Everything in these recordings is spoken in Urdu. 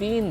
3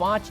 5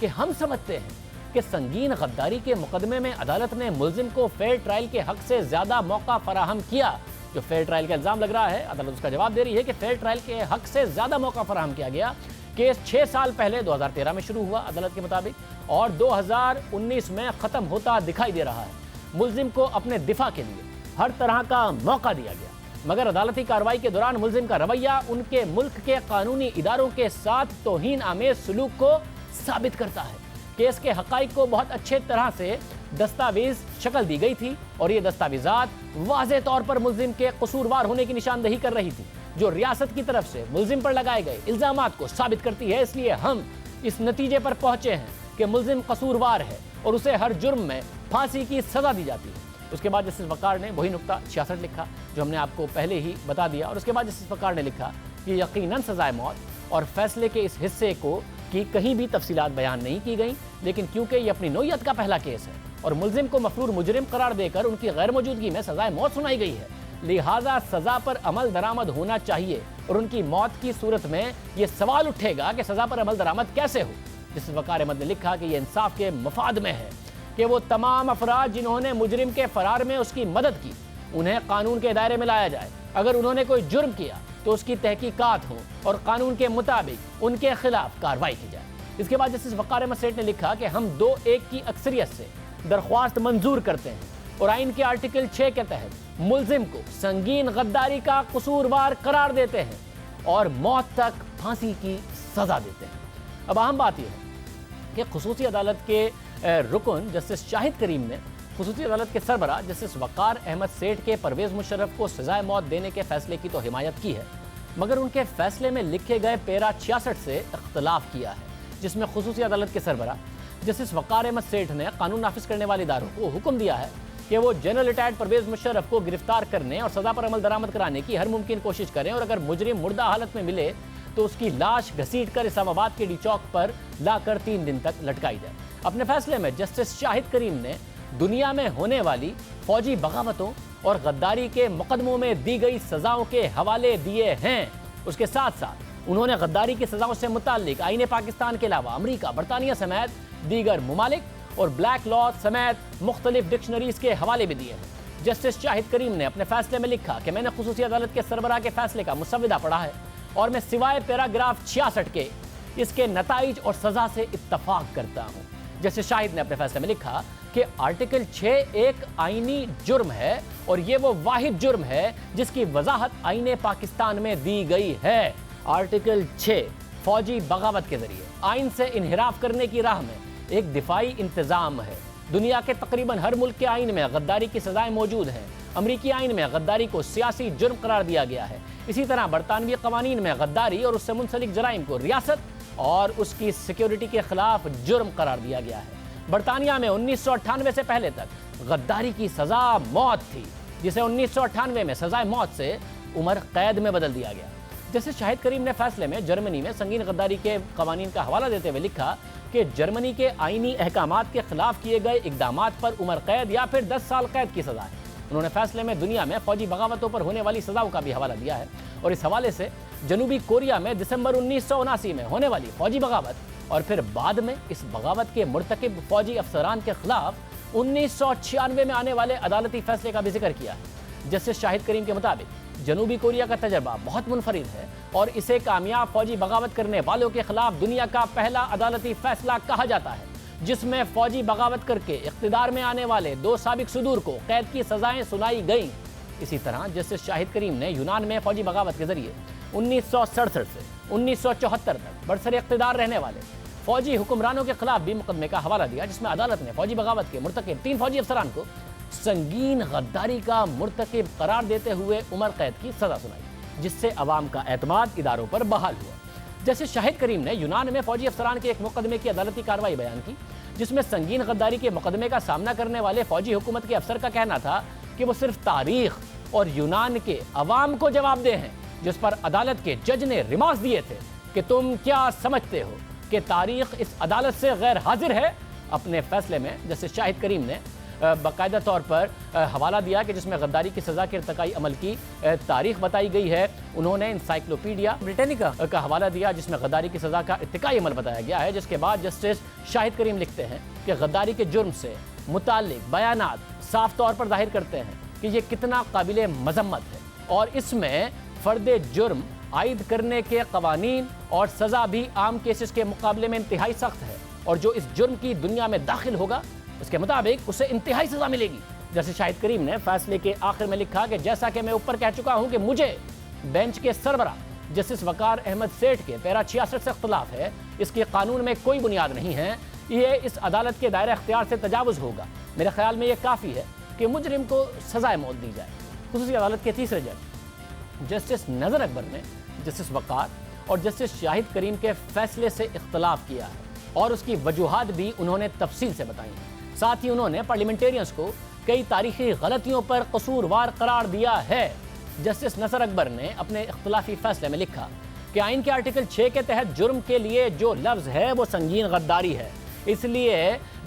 کہ ہم سمجھتے ہیں کہ سنگین غداری کے مقدمے میں عدالت نے ملزم کو فیئر ٹرائل کے حق سے زیادہ موقع فراہم کیا. جو فیئر ٹرائل کا الزام لگ رہا ہے، عدالت اس کا جواب دے رہی ہے کہ فیئر ٹرائل کے حق سے زیادہ موقع فراہم کیا گیا. کیس 6 سال پہلے 2013 میں شروع ہوا عدالت کے مطابق، اور 2019 میں ختم ہوتا دکھائی دے رہا ہے. ملزم کو اپنے دفاع کے لیے ہر طرح کا موقع دیا گیا، مگر عدالتی کارروائی کے دوران ملزم کا رویہ ان کے ملک کے قانونی اداروں کے ساتھ توہین آمیز سلوک کو ثابت کرتا ہے. کیس کے حقائق کو بہت اچھے طرح سے دستاویز شکل دی گئی تھی، اور یہ دستاویزات واضح طور پر ملزم کے قصوروار ہونے کی نشاندہی کر رہی تھی، جو ریاست کی طرف سے ملزم پر لگائے گئے الزامات کو ثابت کرتی ہے. اس لیے ہم اس نتیجے پر پہنچے ہیں کہ ملزم قصوروار ہے اور اسے ہر جرم میں پھانسی کی سزا دی جاتی ہے. اس کے بعد جسٹس وقار نے وہی نقطہ 66 لکھا جو ہم نے آپ کو پہلے ہی بتا دیا، اور اس کے بعد جسٹس وقار نے لکھا کہ یقیناً سزائے موت اور فیصلے کے اس حصے کو کی کہیں بھی تفصیلات بیان نہیں کی گئیں، لیکن کیونکہ یہ اپنی نوعیت کا پہلا کیس ہے اور ملزم کو مفرور مجرم قرار دے کر ان کی غیر موجودگی میں سزائے موت سنائی گئی ہے، لہٰذا سزا پر عمل درآمد ہونا چاہیے، اور ان کی موت کی صورت میں یہ سوال اٹھے گا کہ سزا پر عمل درآمد کیسے ہو. جس وقار احمد نے لکھا کہ یہ انصاف کے مفاد میں ہے کہ وہ تمام افراد جنہوں نے مجرم کے فرار میں اس کی مدد کی انہیں قانون کے دائرے میں لایا جائے. اگر انہوں نے کوئی جرم کیا تو اس کی تحقیقات ہوں اور قانون کے مطابق ان کے خلاف کارروائی کی جائے. اس کے بعد جسٹس وقار احمد سیٹھ نے لکھا کہ ہم 2-1 کی اکثریت سے درخواست منظور کرتے ہیں اور آئین کے آرٹیکل 6 کے تحت ملزم کو سنگین غداری کا قصوروار قرار دیتے ہیں اور موت تک پھانسی کی سزا دیتے ہیں. اب اہم بات یہ ہے کہ خصوصی عدالت کے رکن جسٹس شاہد کریم نے خصوصی عدالت کے سربراہ جسٹس وقار احمد سیٹھ کے پرویز مشرف کو سزائے موت دینے کے فیصلے کی تو حمایت کی ہے، مگر ان کے فیصلے میں لکھے گئے پیرا 66 سے اختلاف کیا ہے، جس میں خصوصی عدالت کے سربراہ جسٹس وقار احمد سیٹھ نے قانون نافذ کرنے والے اداروں کو حکم دیا ہے کہ وہ جنرل ریٹائرڈ پرویز مشرف کو گرفتار کرنے اور سزا پر عمل درآمد کرانے کی ہر ممکن کوشش کریں، اور اگر مجرم مردہ حالت میں ملے تو اس کی لاش گھسیٹ کر اسلام آباد کے ڈی چوک پر لا کر 3 دن تک لٹکائی جائے. اپنے فیصلے میں جسٹس شاہد کریم نے دنیا میں ہونے والی فوجی بغاوتوں اور غداری کے مقدموں میں دی گئی سزاؤں کے حوالے دیے ہیں. اس کے ساتھ ساتھ انہوں نے غداری کی سزاؤں سے متعلق آئین پاکستان کے علاوہ امریکہ، برطانیہ سمیت دیگر ممالک اور بلیک لا سمیت مختلف ڈکشنریز کے حوالے بھی دیے ہیں. جسٹس شاہد کریم نے اپنے فیصلے میں لکھا کہ میں نے خصوصی عدالت کے سربراہ کے فیصلے کا مسودہ پڑھا ہے اور میں سوائے پیراگراف 66 کے اس کے نتائج اور سزا سے اتفاق کرتا ہوں. جسٹس شاہد نے اپنے فیصلے میں لکھا کہ آرٹیکل 6 ایک آئینی جرم ہے اور یہ وہ واحد جرم ہے جس کی وضاحت آئین پاکستان میں دی گئی ہے. آرٹیکل 6 فوجی بغاوت کے ذریعے آئین سے انحراف کرنے کی راہ میں ایک دفاعی انتظام ہے. دنیا کے تقریباً ہر ملک کے آئین میں غداری کی سزائیں موجود ہیں. امریکی آئین میں غداری کو سیاسی جرم قرار دیا گیا ہے. اسی طرح برطانوی قوانین میں غداری اور اس سے منسلک جرائم کو ریاست اور اس کی سیکیورٹی کے خلاف جرم قرار دیا گیا ہے. برطانیہ میں 1998 سے پہلے تک غداری کی سزا موت تھی، جسے 1998 میں سزائے موت سے عمر قید میں بدل دیا گیا. جیسے شاہد کریم نے فیصلے میں جرمنی میں سنگین غداری کے قوانین کا حوالہ دیتے ہوئے لکھا کہ جرمنی کے آئینی احکامات کے خلاف کیے گئے اقدامات پر عمر قید یا پھر 10 سال قید کی سزا ہے. انہوں نے فیصلے میں دنیا میں فوجی بغاوتوں پر ہونے والی سزاؤں کا بھی حوالہ دیا ہے، اور اس حوالے سے جنوبی کوریا میں دسمبر 1979 میں ہونے والی فوجی بغاوت اور پھر بعد میں اس بغاوت کے مرتکب فوجی افسران کے خلاف 1996 میں آنے والے عدالتی فیصلے کا بھی ذکر کیا ہے. جسٹس شاہد کریم کے مطابق جنوبی کوریا کا تجربہ بہت منفرد ہے اور اسے کامیاب فوجی بغاوت کرنے والوں کے خلاف دنیا کا پہلا عدالتی فیصلہ کہا جاتا ہے، جس میں فوجی بغاوت کر کے اقتدار میں آنے والے 2 سابق صدور کو قید کی سزائیں سنائی گئیں. اسی طرح جسٹس شاہد کریم نے یونان میں فوجی بغاوت کے ذریعے 1967 سے 1974 تک برسر اقتدار رہنے والے فوجی حکمرانوں کے خلاف بھی مقدمے کا حوالہ دیا، جس میں عدالت نے فوجی بغاوت کے مرتکب 3 فوجی افسران کو سنگین غداری کا مرتکب قرار دیتے ہوئے عمر قید کی سزا سنائی، جس سے عوام کا اعتماد اداروں پر بحال ہوا. جیسے شاہد کریم نے یونان میں فوجی افسران کے ایک مقدمے کی عدالتی کارروائی بیان کی، جس میں سنگین غداری کے مقدمے کا سامنا کرنے والے فوجی حکومت کے افسر کا کہنا تھا کہ وہ صرف تاریخ اور یونان کے عوام کو جواب دہ ہیں، جس پر عدالت کے جج نے ریمارکس دیے تھے کہ تم کیا سمجھتے ہو کہ تاریخ اس عدالت سے غیر حاضر ہے. اپنے فیصلے میں جسٹس شاہد کریم نے باقاعدہ طور پر حوالہ دیا کہ جس میں غداری کی سزا کے ارتقائی عمل کی تاریخ بتائی گئی ہے۔ انہوں نے انسائکلوپیڈیا بریٹینیکا کا حوالہ دیا جس میں غداری کی سزا کا ارتقائی عمل بتایا گیا ہے، جس کے بعد جسٹس شاہد کریم لکھتے ہیں کہ غداری کے جرم سے متعلق بیانات صاف طور پر ظاہر کرتے ہیں کہ یہ کتنا قابل مذمت ہے، اور اس میں فرد جرم عائد کرنے کے قوانین اور سزا بھی عام کیسز کے مقابلے میں انتہائی سخت ہے، اور جو اس جرم کی دنیا میں داخل ہوگا اس کے مطابق اسے انتہائی سزا ملے گی۔ جیسے شاہد کریم نے فیصلے کے آخر میں لکھا کہ جیسا کہ میں اوپر کہہ چکا ہوں کہ مجھے بینچ کے سربراہ جسٹس وقار احمد سیٹھ کے پیرا 66 سے اختلاف ہے، اس کی قانون میں کوئی بنیاد نہیں ہے، یہ اس عدالت کے دائرہ اختیار سے تجاوز ہوگا۔ میرے خیال میں یہ کافی ہے کہ مجرم کو سزائے موت دی جائے۔ خصوصی عدالت کے تیسرے جج جسٹس نظر اکبر نے جسٹس وقار اور جسٹس شاہد کریم کے فیصلے سے اختلاف کیا ہے، اور اس کی وجوہات بھی انہوں نے تفصیل سے بتائی ہیں۔ ساتھ ہی انہوں نے پارلیمنٹیرینز کو کئی تاریخی غلطیوں پر قصوروار قرار دیا ہے۔ جسٹس نصر اکبر نے اپنے اختلافی فیصلے میں لکھا کہ آئین کے آرٹیکل 6 کے تحت جرم کے لیے جو لفظ ہے وہ سنگین غداری ہے، اس لیے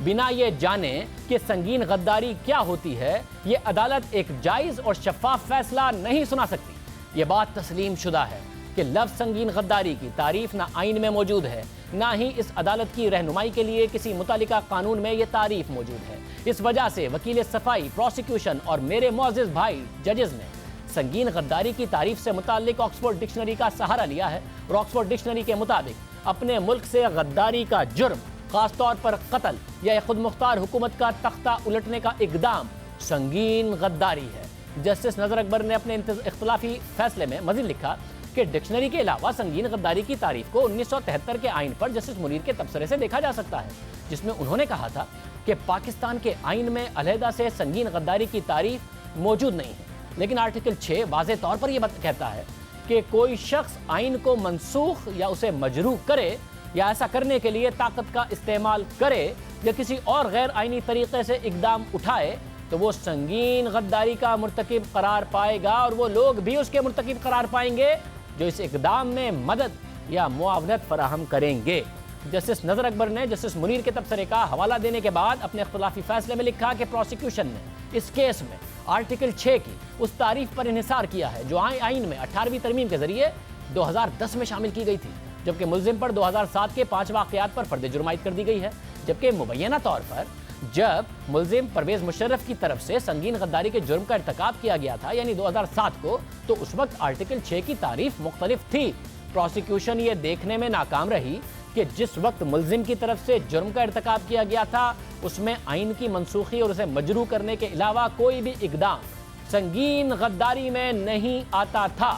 بنا یہ جانے کہ سنگین غداری کیا ہوتی ہے یہ عدالت ایک جائز اور شفاف فیصلہ نہیں سنا سکتی۔ یہ بات تسلیم شدہ ہے کہ لفظ سنگین غداری کی تعریف نہ آئین میں موجود ہے، نہ ہی اس عدالت کی رہنمائی کے لیے کسی متعلقہ قانون میں یہ تعریف موجود ہے۔ اس وجہ سے وکیل صفائی، پروسیکیوشن اور میرے معزز بھائی ججز نے سنگین غداری کی تعریف سے متعلق آکسفورڈ ڈکشنری کا سہارا لیا ہے، اور آکسفورڈ ڈکشنری کے مطابق اپنے ملک سے غداری کا جرم، خاص طور پر قتل یا خود مختار حکومت کا تختہ الٹنے کا اقدام سنگین غداری ہے۔ جسٹس نظر اکبر نے اپنے اختلافی فیصلے میں مزید لکھا کہ ڈکشنری کے علاوہ سنگین غداری کی تعریف کو 1973 کے آئین پر جسٹس منیر کے تبصرے سے دیکھا جا سکتا ہے، جس میں انہوں نے کہا تھا کہ پاکستان کے آئین میں علیحدہ سے سنگین غداری کی تعریف موجود نہیں ہے، لیکن آرٹیکل 6 واضح طور پر یہ کہتا ہے کہ کوئی شخص آئین کو منسوخ یا اسے مجروح کرے یا ایسا کرنے کے لیے طاقت کا استعمال کرے یا کسی اور غیر آئینی طریقے سے اقدام اٹھائے تو وہ سنگین غداری کا مرتکب قرار پائے گا، اور وہ لوگ بھی اس کے مرتکب قرار پائیں گے جو اس اقدام میں مدد یا معاونت فراہم کریں گے۔ جسٹس نظر اکبر نے جسٹس منیر کے تبصرے کا حوالہ دینے کے بعد اپنے اختلافی فیصلے میں لکھا کہ پروسیکیوشن نے اس کیس میں آرٹیکل 6 کی اس تعریف پر انحصار کیا ہے جو آئین میں 18ویں ترمیم کے ذریعے 2010 میں شامل کی گئی تھی، جبکہ ملزم پر 2007 کے 5 واقعات پر فرد جرم عائد کر دی گئی ہے، جبکہ مبینہ طور پر جب ملزم پرویز مشرف کی طرف سے سنگین غداری کے جرم کا ارتکاب کیا گیا تھا یعنی 2007 کو، تو اس وقت آرٹیکل 6 کی تعریف مختلف تھی۔ پروسیکیوشن یہ دیکھنے میں ناکام رہی کہ جس وقت ملزم کی طرف سے جرم کا ارتکاب کیا گیا تھا اس میں آئین کی منسوخی اور اسے مجروح کرنے کے علاوہ کوئی بھی اقدام سنگین غداری میں نہیں آتا تھا،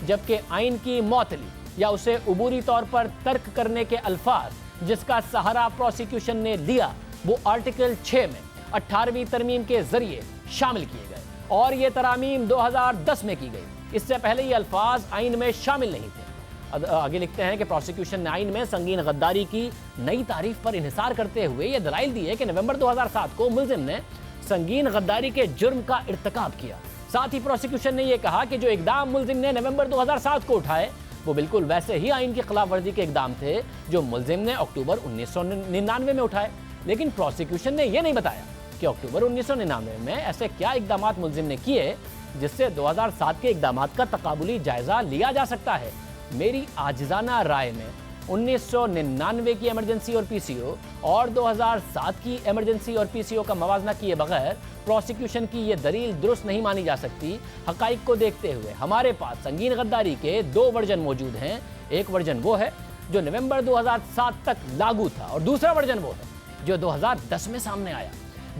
جبکہ آئین کی معطلی یا اسے عبوری طور پر ترک کرنے کے الفاظ جس کا سہارا پروسیکیوشن نے لیا وہ آرٹیکل 6 میں 18ویں ترمیم کے ذریعے شامل کیے گئے، اور یہ ترامیم 2010 میں کی گئی۔ اس سے پہلے یہ الفاظ آئین میں شامل نہیں تھے۔ آگے لکھتے ہیں کہ پروسیکیوشن نے آئین میں سنگین غداری کی نئی تعریف پر انحصار کرتے ہوئے یہ دلائل دی ہے کہ نومبر 2007 کو ملزم نے سنگین غداری کے جرم کا ارتکاب کیا۔ ساتھ ہی پروسیکیوشن نے یہ کہا کہ جو اقدام ملزم نے نومبر 2007 کو اٹھائے وہ بالکل ویسے ہی آئین کی خلاف ورزی کے اقدام تھے جو ملزم نے اکتوبر 1999 میں اٹھائے، لیکن پروسیکیوشن نے یہ نہیں بتایا کہ اکتوبر 1999 میں ایسے کیا اقدامات ملزم نے کیے جس سے 2007 کے اقدامات کا تقابلی جائزہ لیا جا سکتا ہے۔ میری عاجزانہ رائے میں 1999 کی ایمرجنسی اور پی سی او اور 2007 کی ایمرجنسی اور پی سی او کا موازنہ کیے بغیر پروسیکیوشن کی یہ دلیل درست نہیں مانی جا سکتی۔ حقائق کو دیکھتے ہوئے ہمارے پاس سنگین غداری کے 2 ورژن موجود ہیں، ایک ورژن وہ ہے جو نومبر 2007 تک لاگو تھا اور دوسرا ورژن وہ ہے جو 2010 میں سامنے آیا۔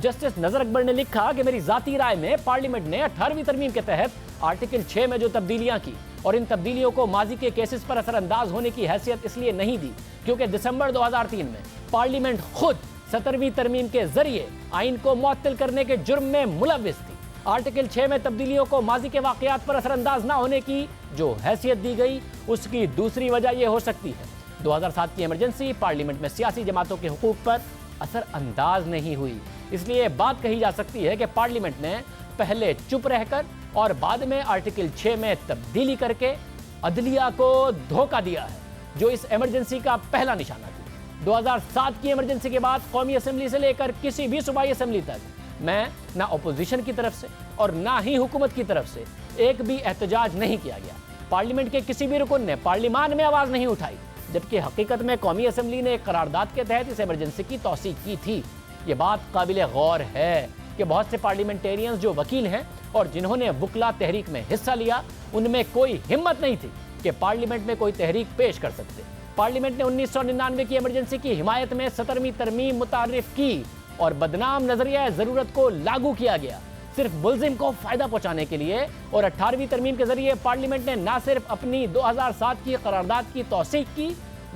جسٹس نظر اکبر نے لکھا کہ میری ذاتی رائے میں پارلیمنٹ نے 18ویں ترمیم کے تحت آرٹیکل 6 میں جو تبدیلیاں کی اور ان تبدیلیوں کو ماضی کے کیسز پر اثر انداز ہونے کی حیثیت اس لیے نہیں دی کیونکہ دسمبر 2003 میں پارلیمنٹ خود 17ویں ترمیم کے ذریعے آئین کو معطل کرنے کے جرم میں ملوث تھی۔ آرٹیکل 6 میں تبدیلیوں کو ماضی کے واقعات پر اثر انداز نہ ہونے کی جو حیثیت دی گئی اس کی دوسری وجہ یہ ہو سکتی ہے 2007 کی ایمرجنسی پارلیمنٹ میں سیاسی جماعتوں کے حقوق پر اثر انداز نہیں ہوئی، اس لیے بات کہی جا سکتی ہے کہ پارلیمنٹ نے پہلے چپ رہ کر اور بعد میں آرٹیکل 6 میں تبدیلی کر کے عدلیہ کو دھوکہ دیا ہے جو اس ایمرجنسی کا پہلا نشانہ تھی۔ 2007 کی ایمرجنسی کے بعد قومی اسمبلی سے لے کر کسی بھی صوبائی اسمبلی تک میں نہ اپوزیشن کی طرف سے اور نہ ہی حکومت کی طرف سے ایک بھی احتجاج نہیں کیا گیا. پارلیمنٹ کے کسی بھی رکن نے پارلیمان میں آواز نہیں اٹھائی، جبکہ حقیقت میں قومی اسمبلی نے ایک قرارداد کے تحت اس ایمرجنسی کی توثیق کی تھی. یہ بات قابل غور ہے کہ بہت سے پارلیمنٹیرینز جو وکیل ہیں اور جنہوں نے وکلا تحریک میں حصہ لیا، ان میں کوئی ہمت نہیں تھی کہ پارلیمنٹ میں کوئی تحریک پیش کر سکتے. پارلیمنٹ نے 1999 کی ایمرجنسی کی حمایت میں 17ویں ترمیم متعارف کی اور بدنام نظریہ ضرورت کو لاگو کیا گیا صرف ملزم کو فائدہ پہنچانے کے لیے. اور 18ویں ترمیم کے ذریعے پارلیمنٹ نے نہ صرف اپنی 2007 کی قرارداد کی توثیق کی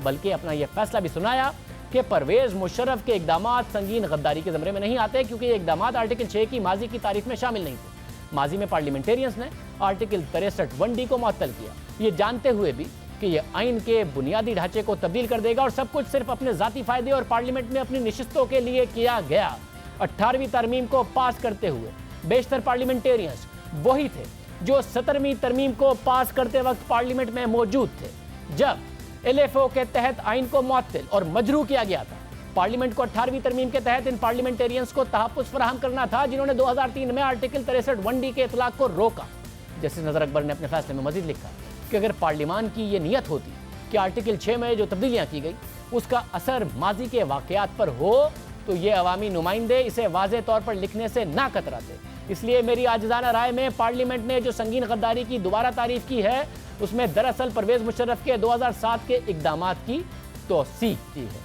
بلکہ اپنا یہ فیصلہ بھی سنایا کہ پرویز مشرف کے اقدامات سنگین غداری کے زمرے میں نہیں آتے، کیونکہ یہ اقدامات آرٹیکل 6 کی ماضی کی تاریخ میں شامل نہیں تھے. ماضی میں پارلیمنٹیرینز نے آرٹیکل 63(1)D کو معطل کیا، یہ جانتے ہوئے بھی کہ یہ آئین کے بنیادی ڈھانچے کو تبدیل کر دے گا اور سب کچھ صرف اپنے ذاتی فائدے اور پارلیمنٹ میں اپنی نشستوں کے لیے کیا گیا. 18ویں ترمیم کو پاس کرتے ہوئے بیشتر پارلیمنٹیرینز وہی تھے جو 17ویں ترمیم کو پاس کرتے وقت پارلیمنٹ میں موجود تھے جب LFO کے تحت آئین کو معطل اور مجروح کیا گیا تھا. پارلیمنٹ کو 18ویں ترمیم کے تحت ان پارلیمنٹیرینز کو تحفظ فراہم کرنا تھا جنہوں نے 2003 میں آرٹیکل 63(1)D کے اطلاق کو روکا. جسٹس نظر اکبر نے اپنے فیصلے میں مزید لکھا کہ اگر پارلیمان کی یہ نیت ہوتی کہ آرٹیکل 6 میں جو تبدیلیاں کی گئی اس کا اثر ماضی کے واقعات پر ہو تو یہ عوامی نمائندے اسے واضح طور پر لکھنے سے نہ کتراتے. اس لیے میری عاجزانہ رائے میں پارلیمنٹ نے جو سنگین غداری کی دوبارہ تعریف کی ہے اس میں دراصل پرویز مشرف کے 2007 کے اقدامات کی توثیق کی ہے.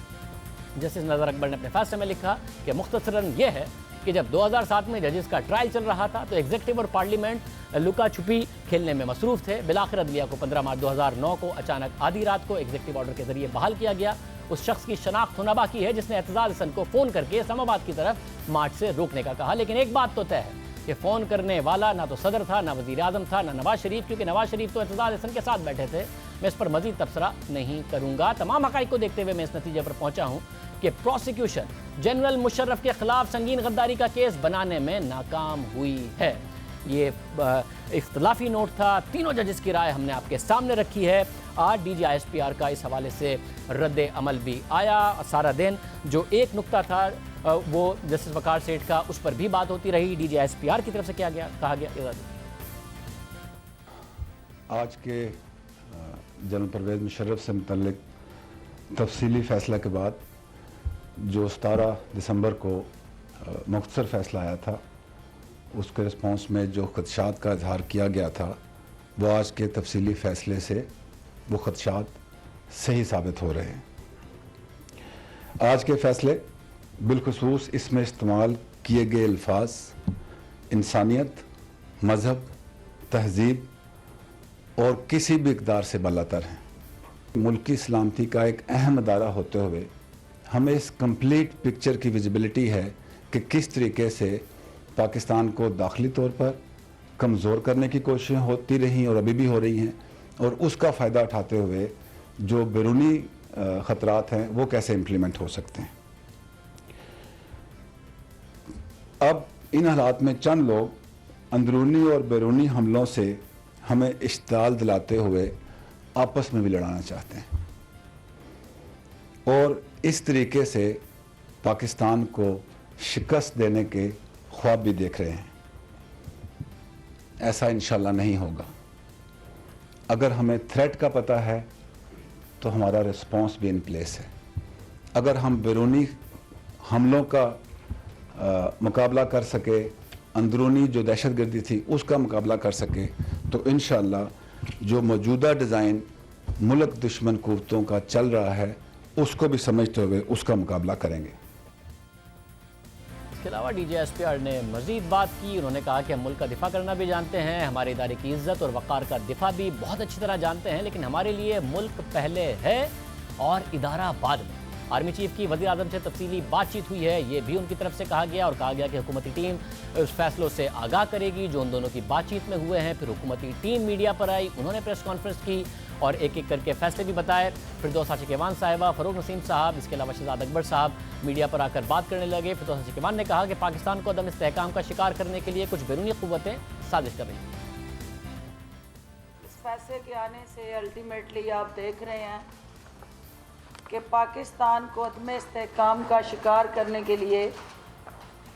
جسٹس نظر اکبر نے اپنے فیصلے میں لکھا کہ مختصراً یہ ہے کہ جب 2007 میں ججز کا ٹرائل چل رہا تھا تو ایگزیکٹو اور پارلیمنٹ لکا چھپی کھیلنے میں مصروف تھے. بالآخر عدلیہ کو 15 مارچ 2009 کو اچانک آدھی رات کو ایگزیکٹو آرڈر کے ذریعے بحال کیا گیا. اس شخص کی شناخت ہونا باقی ہے جس نے اعتزاز حسن کو فون کر کے اسلام آباد کی طرف مارچ سے روکنے کا کہا. لیکن ایک بات تو طے ہے کہ فون کرنے والا نہ تو صدر تھا، نہ وزیر اعظم تھا، نہ نواز شریف، کیونکہ نواز شریف تو اعتزاز حسن کے ساتھ بیٹھے تھے. میں اس پر مزید تبصرہ نہیں کروں گا. تمام حقائق کو دیکھتے ہوئے میں اس نتیجے پر پہنچا ہوں کہ پروسیکیوشن جنرل مشرف کے خلاف سنگین غداری کا کیس بنانے میں ناکام ہوئی ہے. یہ اختلافی نوٹ تھا، تینوں ججز کی رائے ہم نے آپ کے سامنے رکھی ہے. آج DGISPR کا اس حوالے سے رد عمل بھی آیا. سارا دن جو ایک نقطہ تھا وہ جسٹس وقار سیٹھ کا، اس پر بھی بات ہوتی رہی. DGISPR کی طرف سے کیا کہا گیا. آج کے جنرل پرویز مشرف سے متعلق تفصیلی فیصلہ کے بعد جو 17 دسمبر کو مختصر فیصلہ آیا تھا اس کے رسپانس میں جو خدشات کا اظہار کیا گیا تھا وہ آج کے تفصیلی فیصلے سے وہ خدشات صحیح ثابت ہو رہے ہیں. آج کے فیصلے بالخصوص اس میں استعمال کیے گئے الفاظ انسانیت، مذہب، تہذیب اور کسی بھی اقدار سے بالاتر ہیں. ملکی سلامتی کا ایک اہم ادارہ ہوتے ہوئے ہمیں اس کمپلیٹ پکچر کی ویزیبلٹی ہے کہ کس طریقے سے پاکستان کو داخلی طور پر کمزور کرنے کی کوششیں ہوتی رہیں اور ابھی بھی ہو رہی ہیں، اور اس کا فائدہ اٹھاتے ہوئے جو بیرونی خطرات ہیں وہ کیسے امپلیمنٹ ہو سکتے ہیں. اب ان حالات میں چند لوگ اندرونی اور بیرونی حملوں سے ہمیں اشتعال دلاتے ہوئے آپس میں بھی لڑانا چاہتے ہیں اور اس طریقے سے پاکستان کو شکست دینے کے خواب بھی دیکھ رہے ہیں. ایسا انشاءاللہ نہیں ہوگا. اگر ہمیں تھریٹ کا پتہ ہے تو ہمارا رسپانس بھی ان پلیس ہے. اگر ہم بیرونی حملوں کا مقابلہ کر سکے، اندرونی جو دہشت گردی تھی اس کا مقابلہ کر سکے تو انشاءاللہ جو موجودہ ڈیزائن ملک دشمن قوتوں کا چل رہا ہے اس کو بھی سمجھتے ہوئے اس کا مقابلہ کریں گے. اس کے علاوہ DGISPR نے مزید بات کی. انہوں نے کہا کہ ہم ملک کا دفاع کرنا بھی جانتے ہیں، ہمارے ادارے کی عزت اور وقار کا دفاع بھی بہت اچھی طرح جانتے ہیں، لیکن ہمارے لیے ملک پہلے ہے اور ادارہ بعد میں. آرمی چیف کی وزیر اعظم سے تفصیلی بات چیت ہوئی ہے، یہ بھی ان کی طرف سے کہا گیا اور کہا گیا کہ حکومتی ٹیم اس فیصلوں سے آگاہ کرے گی جو ان دونوں کی بات چیت میں ہوئے ہیں. پھر حکومتی ٹیم میڈیا پر آئی، انہوں نے پریس کانفرنس کی اور ایک ایک کر کے فیصلے بھی بتائے. فردوس عاشقیوان صاحبہ، فروغ نسیم صاحب، اس کے علاوہ شہزاد اکبر صاحب میڈیا پر آ کر بات کرنے لگے. فردوس عاشقیوان نے کہا کہ پاکستان کو عدم استحکام کا شکار کرنے کے لیے کچھ بیرونی قوتیں سازش کر رہی ہیں. اس فیصلے کے آنے سے الٹیمیٹلی آپ دیکھ رہے ہیں کہ پاکستان کو عدم استحکام کا شکار کرنے کے لیے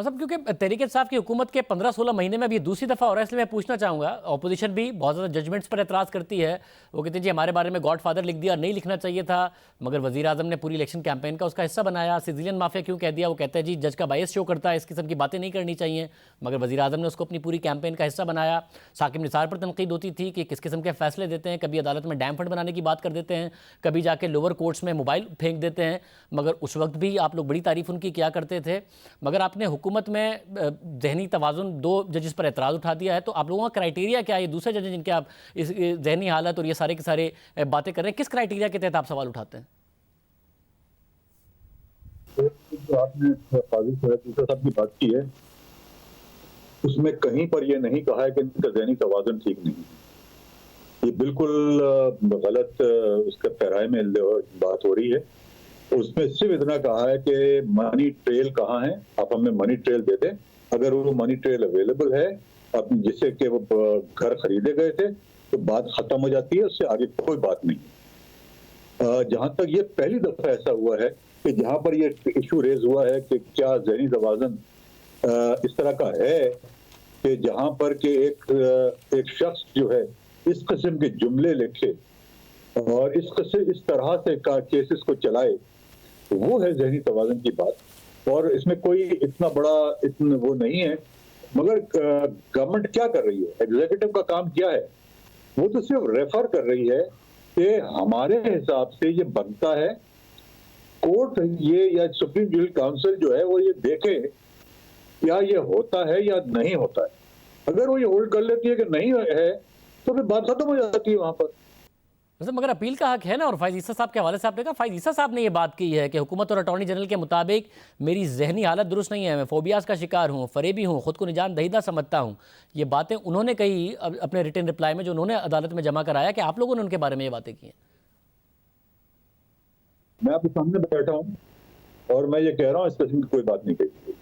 اور سب کیونکہ تحریک انصاف کی حکومت کے 15-16 مہینے میں اب یہ دوسری دفعہ ہو رہا ہے، اس لیے میں پوچھنا چاہوں گا، اپوزیشن بھی بہت زیادہ ججمنٹس پر اعتراض کرتی ہے، وہ کہتے ہیں جی ہمارے بارے میں گاڈ فادر لکھ دیا، نہیں لکھنا چاہیے تھا، مگر وزیر اعظم نے پوری الیکشن کیمپین کا اس کا حصہ بنایا، سیزیلین مافیا کیوں کہہ دیا، وہ کہتا ہے جی جج کا بائس شو کرتا ہے، اس قسم کی باتیں نہیں کرنی چاہیے، مگر وزیر اعظم نے اس کو اپنی پوری کیمپین کا حصہ بنایا۔ ثاقب نثار پر تنقید ہوتی تھی کہ کس قسم کے فیصلے دیتے ہیں، کبھی عدالت میں ڈیم فنڈ بنانے کی بات کر دیتے ہیں، کبھی جا کے لوور کورٹس میں موبائل پھینک دیتے ہیں، مگر اس وقت بھی آپ لوگ بڑی تعریف ان کی کیا کرتے تھے، مگر آپ نے حکومت میں ذہنی توازن 2 ججز پر اعتراض اٹھا دیا ہے، تو آپ لوگوں کا کرائیٹیریا کیا ہے؟ یہ دوسرے ججز جن کے آپ اس ذہنی حالت اور یہ سارے کے سارے باتیں کر رہے ہیں، کس کرائیٹیریا کے تحت آپ سوال اٹھاتے ہیں؟ جو آپ نے قاضی صاحب کی بات کی ہے اس میں کہیں پر یہ نہیں کہا ہے کہ ان کا ذہنی توازن ٹھیک نہیں ہے، یہ بالکل غلط اس کا پیرائے میں بات ہو رہی ہے۔ اس میں صرف اتنا کہا ہے کہ منی ٹریل کہاں ہے، آپ ہمیں منی ٹریل دے دیں، اگر وہ منی ٹریل اویلیبل ہے جس سے کہ وہ گھر خریدے گئے تھے تو بات ختم ہو جاتی ہے، اس سے آگے کوئی بات نہیں۔ جہاں تک یہ پہلی دفعہ ایسا ہوا ہے کہ جہاں پر یہ ایشو ریز ہوا ہے کہ کیا ذہنی توازن اس طرح کا ہے کہ جہاں پر کہ ایک شخص جو ہے اس قسم کے جملے لکھے اور اس طرح سے کیسز کو چلائے، وہ ہے ذہنی توازن کی بات، اور اس میں کوئی اتنا بڑا وہ نہیں ہے۔ مگر گورنمنٹ کیا کر رہی ہے، ایگزیکٹو کا کام کیا ہے، وہ تو صرف ریفر کر رہی ہے کہ ہمارے حساب سے یہ بنتا ہے، کورٹ یہ یا سپریم جوڈیشل کاؤنسل جو ہے وہ یہ دیکھے کیا یہ ہوتا ہے یا نہیں ہوتا ہے۔ اگر وہ یہ ہولڈ کر لیتی ہے کہ نہیں ہے تو پھر بات ختم ہو جاتی ہے وہاں پر۔ مگر اپیل کا حق ہے نا، اور فائز عیسیٰ صاحب کے حوالے سے آپ نے کہا، فائز عیسیٰ صاحب نے یہ بات کی ہے کہ حکومت اور اٹارنی جنرل کے مطابق میری ذہنی حالت درست نہیں ہے، میں فوبیاز کا شکار ہوں، فریبی ہوں، خود کو نجات دہندہ سمجھتا ہوں۔ یہ باتیں انہوں نے کہی اپنے ریٹن رپلائی میں جو انہوں نے عدالت میں جمع کرایا، کہ آپ لوگوں نے ان کے بارے میں یہ باتیں کی ہیں؟ میں آپ کے سامنے بیٹھا ہوں اور میں یہ کہہ رہا ہوں اس قسم کی کوئی بات نہیں کہی۔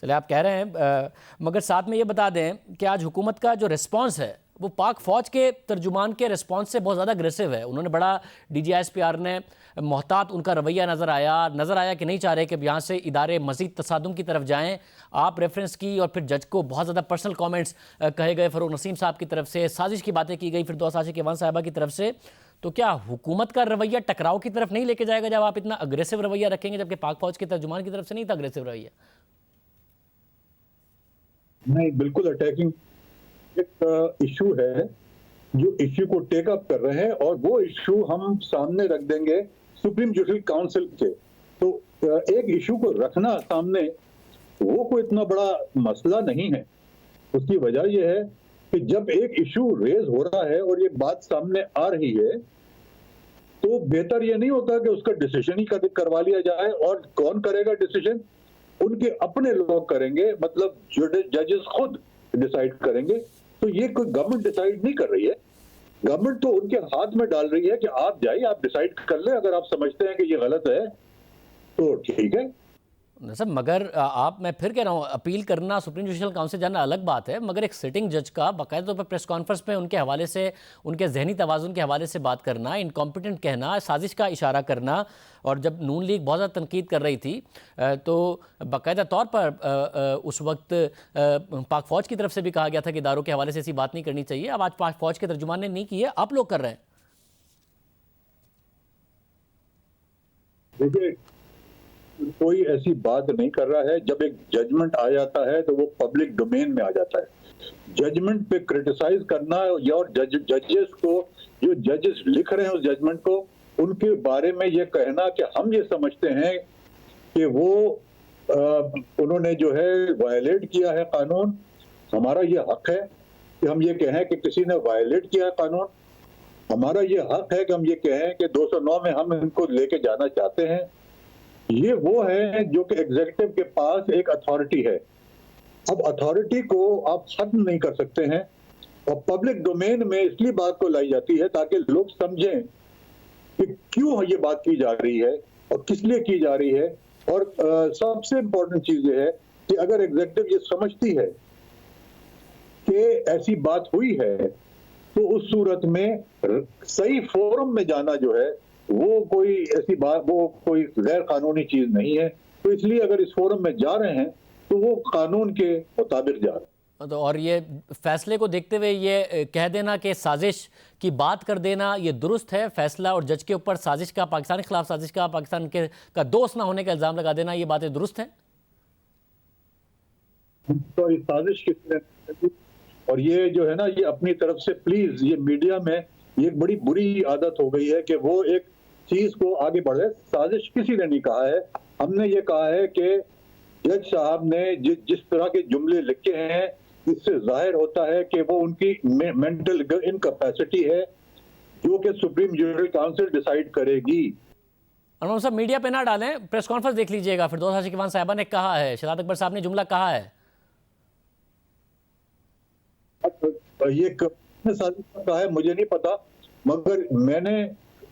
چلے آپ کہہ رہے ہیں، مگر ساتھ میں یہ بتا دیں کہ آج حکومت کا جو ریسپانس ہے وہ پاک فوج کے ترجمان کے ریسپانس سے بہت زیادہ اگریسو ہے۔ انہوں نے بڑا D G I S P R نے محتاط ان کا رویہ نظر آیا کہ نہیں چاہ رہے کہ یہاں سے ادارے مزید تصادم کی طرف جائیں۔ آپ ریفرنس کی اور پھر جج کو بہت زیادہ پرسنل کامنٹس کہے گئے، فروغ نسیم صاحب کی طرف سے سازش کی باتیں کی گئی، پھر دعا عاشق ایوان صاحبہ کی طرف سے۔ تو کیا حکومت کا رویہ ٹکراؤ کی طرف نہیں لے کے جائے گا جب آپ اتنا اگریسو رویہ رکھیں گے، جبکہ پاک فوج کے ترجمان کی طرف سے نہیں تھا اگریسو رویہ؟ نہیں، بالکل اٹیکنگ ایک ایشو ہے جو ایشو کو ٹیک اپ کر رہے ہیں، اور وہ ایشو ہم سامنے رکھ دیں گے سپریم جوڈیشل کاؤنسل کے۔ تو ایک ایشو کو رکھنا سامنے وہ کوئی اتنا بڑا مسئلہ نہیں ہے۔ اس کی وجہ یہ ہے کہ جب ایک ایشو ریز ہو رہا ہے اور یہ بات سامنے آ رہی ہے تو بہتر یہ نہیں ہوتا کہ اس کا ڈیسیشن ہی کروا لیا جائے، اور کون کرے گا ڈیسیشن؟ ان کے اپنے لوگ کریں گے، مطلب ججز خود ڈیسائیڈ کریں گے۔ تو یہ کوئی گورنمنٹ ڈیسائیڈ نہیں کر رہی ہے، گورنمنٹ تو ان کے ہاتھ میں ڈال رہی ہے کہ آپ جائیے، آپ ڈیسائیڈ کر لیں، اگر آپ سمجھتے ہیں کہ یہ غلط ہے تو ٹھیک ہے۔ سر مگر آپ، میں پھر کہہ رہا ہوں، اپیل کرنا سپریم جوڈیشل کاؤنسل جانا الگ بات ہے، مگر ایک سٹنگ جج کا باقاعدہ طور پر پریس کانفرنس میں ان کے حوالے سے، ان کے ذہنی توازن کے حوالے سے بات کرنا، انکمپیٹنٹ کہنا، سازش کا اشارہ کرنا، اور جب نون لیگ بہت زیادہ تنقید کر رہی تھی تو باقاعدہ طور پر اس وقت پاک فوج کی طرف سے بھی کہا گیا تھا کہ اداروں کے حوالے سے ایسی بات نہیں کرنی چاہیے۔ اب آج پاک فوج کے ترجمان نے نہیں کی ہے، آپ لوگ کر رہے ہیں۔ دیکھیے، کوئی ایسی بات نہیں کر رہا ہے۔ جب ایک ججمنٹ آ جاتا ہے تو وہ پبلک ڈومین میں آ جاتا ہے۔ ججمنٹ پہ کرٹیسائز کرنا یا ججز کو، جو ججز لکھ رہے ہیں اس ججمنٹ کو، ان کے بارے میں یہ کہنا کہ ہم یہ سمجھتے ہیں کہ وہ انہوں نے جو ہے وائلیٹ کیا ہے قانون، ہمارا یہ حق ہے کہ ہم یہ کہیں کہ کسی نے وائلیٹ کیا ہے قانون، ہمارا یہ حق ہے کہ ہم یہ کہیں کہ 209 میں ہم ان کو لے کے جانا چاہتے ہیں۔ یہ وہ ہے جو کہ ایگزیکٹو کے پاس ایک اتھارٹی ہے۔ اب اتھارٹی کو آپ ختم نہیں کر سکتے ہیں، اور پبلک ڈومین میں اس لیے بات کو لائی جاتی ہے تاکہ لوگ سمجھیں کہ کیوں یہ بات کی جا رہی ہے اور کس لیے کی جا رہی ہے۔ اور سب سے امپورٹنٹ چیز یہ ہے کہ اگر ایگزیکٹو یہ سمجھتی ہے کہ ایسی بات ہوئی ہے تو اس صورت میں صحیح فورم میں جانا جو ہے وہ کوئی ایسی بات، وہ کوئی غیر قانونی چیز نہیں ہے۔ تو اس لیے اگر اس فورم میں جا رہے ہیں تو وہ قانون کے مطابق جا رہا ہے. تو اور یہ فیصلے کو دیکھتے ہوئے یہ کہہ دینا کہ سازش کی بات کر دینا یہ درست ہے؟ فیصلہ اور جج کے اوپر سازش کا، پاکستان کے خلاف سازش کا، پاکستان کا دوست نہ ہونے کا الزام لگا دینا، یہ باتیں درست ہیں؟ تو یہ سازش کس نے، اور یہ جو ہے نا یہ اپنی طرف سے پلیز، یہ میڈیا میں یہ ایک بڑی بری عادت ہو گئی ہے کہ وہ ایک چیز کو آگے بڑھے. سازش کسی نے نہیں کہا ہے. ہم نے یہ کہا ہے کہ جج صاحب نے جس طرح کے جملے لکھے ہیں اس سے ظاہر ہوتا ہے کہ وہ ان کی مینٹل انکیپیسٹی ہے جو کہ سپریم جوڈیشل کاؤنسل ڈیسائیڈ کرے گی. انور صاحب میڈیا پہ نہ ڈالیں، پریس کانفرنس دیکھ لیجئے گا. فردوس شکیوان صاحبہ نے کہا ہے، شہزاد اکبر صاحب نے جملہ کہا ہے. یہ سازش کا ہے مجھے نہیں پتا، مگر میں نے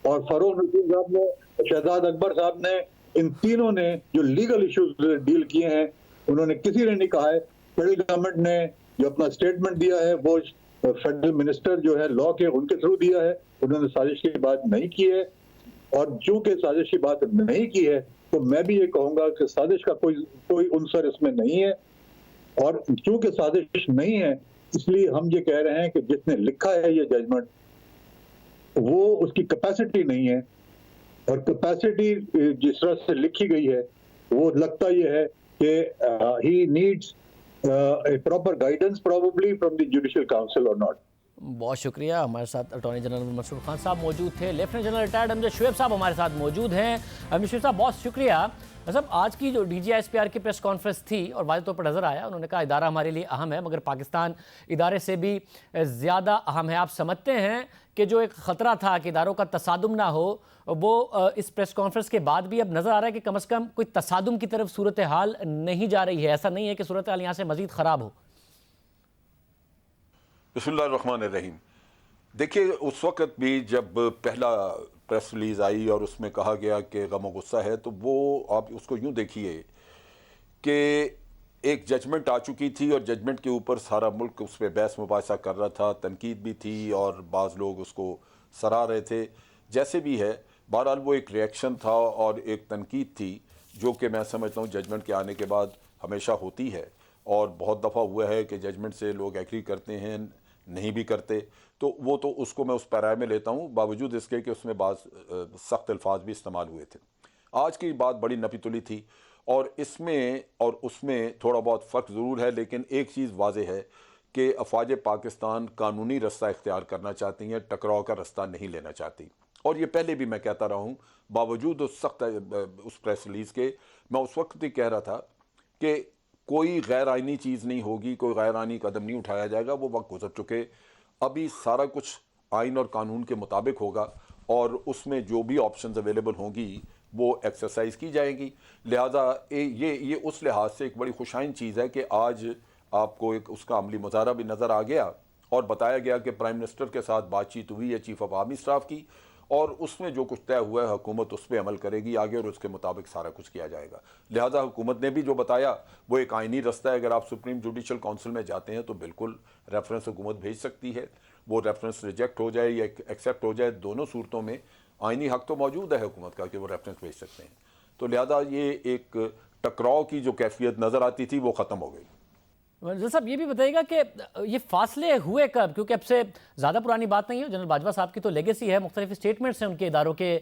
اور فروغ نذیر صاحب نے، شہزاد اکبر صاحب نے، ان تینوں نے جو لیگل ایشوز ڈیل کیے ہیں انہوں نے کسی نے نہیں کہا ہے. فیڈرل گورنمنٹ نے جو اپنا سٹیٹمنٹ دیا ہے وہ فیڈرل منسٹر جو ہے لا کے ان کے تھرو دیا ہے، انہوں نے سازش کی بات نہیں کی ہے. اور چونکہ سازش کی بات نہیں کی ہے تو میں بھی یہ کہوں گا کہ سازش کا کوئی عنصر اس میں نہیں ہے. اور چونکہ سازش نہیں ہے اس لیے ہم یہ کہہ رہے ہیں کہ جس نے لکھا ہے یہ ججمنٹ وہ اس کی کیپیسٹی نہیں ہے، اور کیپیسٹی جس طرح سے لکھی گئی ہے وہ لگتا یہ ہے کہ he needs a proper guidance probably from the judicial council or not. بہت شکریہ. ہمارے ساتھ اٹارنی جنرل منصور خان صاحب موجود تھے. لیفٹیننٹ جنرل ریٹائرڈ امجد شعیب صاحب ہمارے ساتھ موجود ہیں. امجد شعیب صاحب بہت شکریہ. صاحب آج کی جو D G S P R کی پریس کانفرنس تھی اور واضح طور پر نظر آیا، انہوں نے کہا ادارہ ہمارے لیے اہم ہے مگر پاکستان ادارے سے بھی زیادہ اہم ہے. آپ سمجھتے ہیں کہ جو ایک خطرہ تھا کہ اداروں کا تصادم نہ ہو وہ اس پریس کانفرنس کے بعد بھی اب نظر آ رہا ہے کہ کم از کم کوئی تصادم کی طرف صورتحال نہیں جا رہی ہے؟ ایسا نہیں ہے کہ صورتحال یہاں سے مزید خراب ہو؟ بسم اللہ الرحمن الرحیم. دیکھیے اس وقت بھی جب پہلا پریس ریلیز آئی اور اس میں کہا گیا کہ غم و غصہ ہے، تو وہ آپ اس کو یوں دیکھیے کہ ایک ججمنٹ آ چکی تھی اور ججمنٹ کے اوپر سارا ملک اس پہ بحث مباحثہ کر رہا تھا، تنقید بھی تھی اور بعض لوگ اس کو سراہ رہے تھے. جیسے بھی ہے بہرحال وہ ایک ریئیکشن تھا اور ایک تنقید تھی جو کہ میں سمجھتا ہوں ججمنٹ کے آنے کے بعد ہمیشہ ہوتی ہے، اور بہت دفعہ ہوا ہے کہ ججمنٹ سے لوگ ایگری کرتے ہیں، نہیں بھی کرتے. تو وہ تو اس کو میں اس پیرائے میں لیتا ہوں، باوجود اس کے کہ اس میں بعض سخت الفاظ بھی استعمال ہوئے تھے. آج کی بات بڑی نپی تلی تھی اور اس میں اور اس میں تھوڑا بہت فرق ضرور ہے، لیکن ایک چیز واضح ہے کہ افواج پاکستان قانونی رستہ اختیار کرنا چاہتی ہیں، ٹکراؤ کا رستہ نہیں لینا چاہتی. اور یہ پہلے بھی میں کہتا رہا ہوں، باوجود اس سخت اس پریس ریلیز کے میں اس وقت ہی کہہ رہا تھا کہ کوئی غیر آئینی چیز نہیں ہوگی، کوئی غیر آئینی قدم نہیں اٹھایا جائے گا. وہ وقت گزر چکے. ابھی سارا کچھ آئین اور قانون کے مطابق ہوگا اور اس میں جو بھی آپشنز اویلیبل ہوں گی وہ ایکسرسائز کی جائیں گی. لہٰذا یہ اس لحاظ سے ایک بڑی خوشائن چیز ہے کہ آج آپ کو ایک اس کا عملی مظاہرہ بھی نظر آ گیا اور بتایا گیا کہ پرائم منسٹر کے ساتھ بات چیت ہوئی ہے چیف آف آرمی اسٹاف کی، اور اس میں جو کچھ طے ہوا ہے حکومت اس پہ عمل کرے گی آگے اور اس کے مطابق سارا کچھ کیا جائے گا. لہٰذا حکومت نے بھی جو بتایا وہ ایک آئینی رستہ ہے. اگر آپ سپریم جوڈیشل کونسل میں جاتے ہیں تو بالکل ریفرنس حکومت بھیج سکتی ہے. وہ ریفرنس ریجیکٹ ہو جائے یا ایکسیپٹ ہو جائے، دونوں صورتوں میں آئینی حق تو موجود ہے حکومت کا کہ وہ ریفرنس بھیج سکتے ہیں. تو لہٰذا یہ ایک ٹکراؤ کی جو کیفیت نظر آتی تھی وہ ختم ہو گئی. جنرل صاحب یہ بھی بتائیے گا کہ یہ فاصلے ہوئے کب؟ کیونکہ اب سے زیادہ پرانی بات نہیں ہے. جنرل باجوہ صاحب کی تو لیگیسی ہے، مختلف اسٹیٹمنٹس ہیں ان کے اداروں کے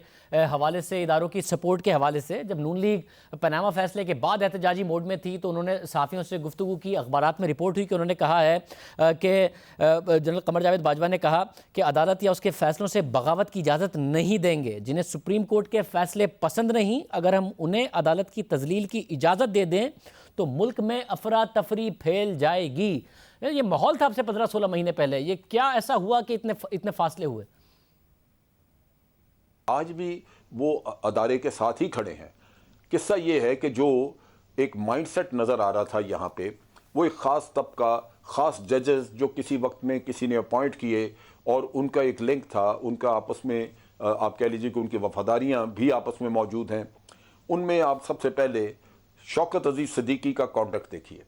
حوالے سے، اداروں کی سپورٹ کے حوالے سے. جب نون لیگ پاناما فیصلے کے بعد احتجاجی موڈ میں تھی تو انہوں نے صحافیوں سے گفتگو کی، اخبارات میں رپورٹ ہوئی کہ انہوں نے کہا ہے کہ جنرل قمر جاوید باجوہ نے کہا کہ عدالت یا اس کے فیصلوں سے بغاوت کی اجازت نہیں دیں گے. جنہیں سپریم کورٹ کے فیصلے پسند نہیں، اگر ہم انہیں عدالت کی تذلیل کی اجازت دے دیں تو ملک میں افراتفری پھیل جائے گی. یہ ماحول تھا اب سے 15-16 مہینے پہلے. یہ کیا ایسا ہوا کہ اتنے فاصلے ہوئے؟ آج بھی وہ ادارے کے ساتھ ہی کھڑے ہیں. قصہ یہ ہے کہ جو ایک مائنڈ سیٹ نظر آ رہا تھا یہاں پہ، وہ ایک خاص طبقہ، خاص ججز جو کسی وقت میں کسی نے اپوائنٹ کیے اور ان کا ایک لنک تھا، ان کا آپس میں آپ کہہ لیجیے کہ ان کی وفاداریاں بھی آپس میں موجود ہیں. ان میں آپ سب سے پہلے شوکت عزیز صدیقی کا کانڈکٹ دیکھیے.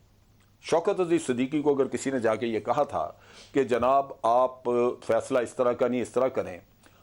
شوکت عزیز صدیقی کو اگر کسی نے جا کے یہ کہا تھا کہ جناب آپ فیصلہ اس طرح کا نہیں اس طرح کریں،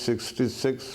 66